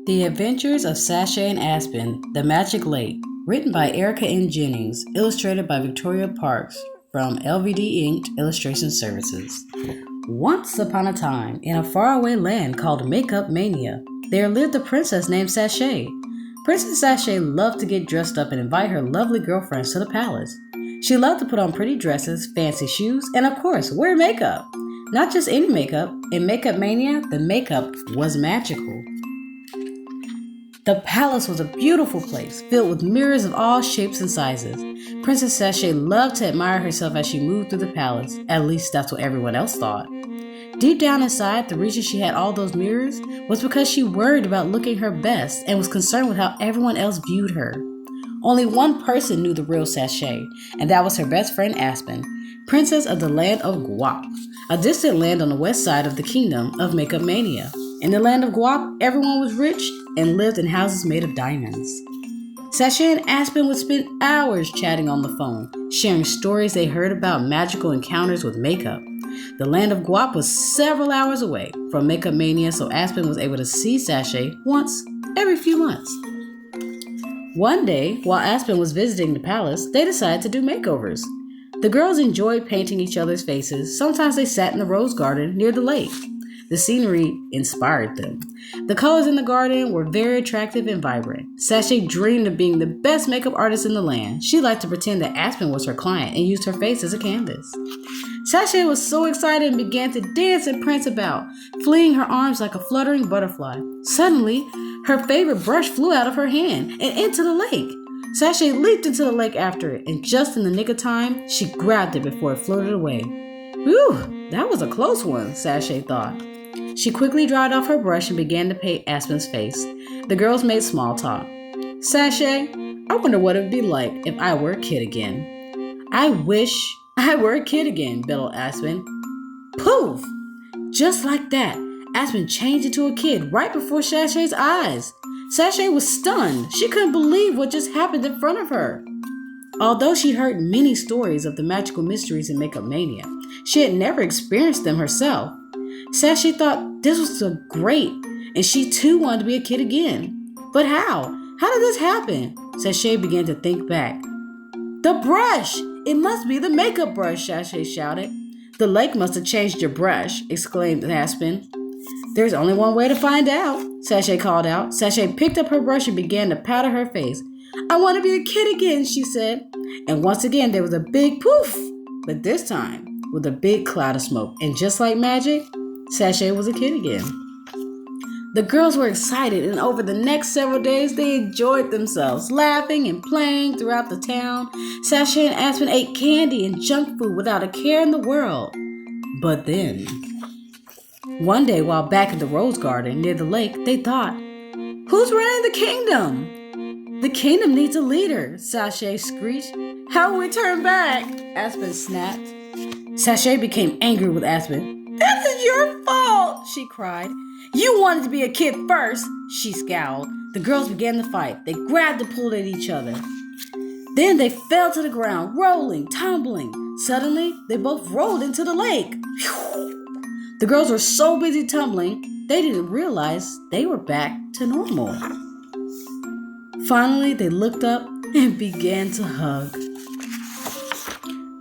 The Adventures of Sashay and Aspen, The Magic Lake, written by Erika and Jenkins, illustrated by S.Parks from LVD Inked Illustration Services. Once upon a time, in a faraway land called Makeup Mania, there lived a princess named Sashay. Princess Sashay loved to get dressed up and invite her lovely girlfriends to the palace. She loved to put on pretty dresses, fancy shoes, and of course, wear makeup. Not just any makeup. In Makeup Mania, the makeup was magical. The palace was a beautiful place, filled with mirrors of all shapes and sizes. Princess Sashay loved to admire herself as she moved through the palace. At least that's what everyone else thought. Deep down inside, the reason she had all those mirrors was because she worried about looking her best and was concerned with how everyone else viewed her. Only one person knew the real Sashay, and that was her best friend Aspen, princess of the land of Guap, a distant land on the west side of the kingdom of Makeup Mania. In the land of Guap, everyone was rich and lived in houses made of diamonds. Sashay and Aspen would spend hours chatting on the phone, sharing stories they heard about magical encounters with makeup. The land of Guap was several hours away from Makeup Mania, so Aspen was able to see Sashay once every few months. One day, while Aspen was visiting the palace, they decided to do makeovers. The girls enjoyed painting each other's faces. Sometimes they sat in the rose garden near the lake. The scenery inspired them. The colors in the garden were very attractive and vibrant. Sashay dreamed of being the best makeup artist in the land. She liked to pretend that Aspen was her client and used her face as a canvas. Sashay was so excited and began to dance and prance about, flinging her arms like a fluttering butterfly. Suddenly, her favorite brush flew out of her hand and into the lake. Sashay leaped into the lake after it, and just in the nick of time, she grabbed it before it floated away. Whew, that was a close one, Sashay thought. She quickly dried off her brush and began to paint Aspen's face. The girls made small talk. Sashay, I wonder what it would be like if I were a kid again. I wish I were a kid again, bellowed Aspen. Poof! Just like that, Aspen changed into a kid right before Sashay's eyes. Sashay was stunned. She couldn't believe what just happened in front of her. Although she heard many stories of the magical mysteries in Makeup Mania, she had never experienced them herself. Sashay thought this was so great, and she too wanted to be a kid again. But how? How did this happen? Sashay began to think back. The brush! It must be the makeup brush, Sashay shouted. The lake must have changed your brush, exclaimed Aspen. There's only one way to find out, Sashay called out. Sashay picked up her brush and began to powder her face. I want to be a kid again, she said. And once again, there was a big poof, but this time with a big cloud of smoke. And just like magic, Sashay was a kid again. The girls were excited, and over the next several days, they enjoyed themselves, laughing and playing throughout the town. Sashay and Aspen ate candy and junk food without a care in the world. But then, one day while back in the rose garden near the lake, they thought, who's running the kingdom? The kingdom needs a leader, Sashay screeched. How will we turn back? Aspen snapped. Sashay became angry with Aspen. This is your fault, she cried. You wanted to be a kid first, she scowled. The girls began to fight. They grabbed and pulled at each other. Then they fell to the ground, rolling, tumbling. Suddenly, they both rolled into the lake. Whew! The girls were so busy tumbling, they didn't realize they were back to normal. Finally, they looked up and began to hug.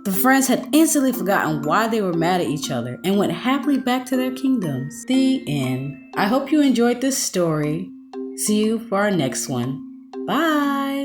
The friends had instantly forgotten why they were mad at each other and went happily back to their kingdoms. The end. I hope you enjoyed this story. See you for our next one. Bye!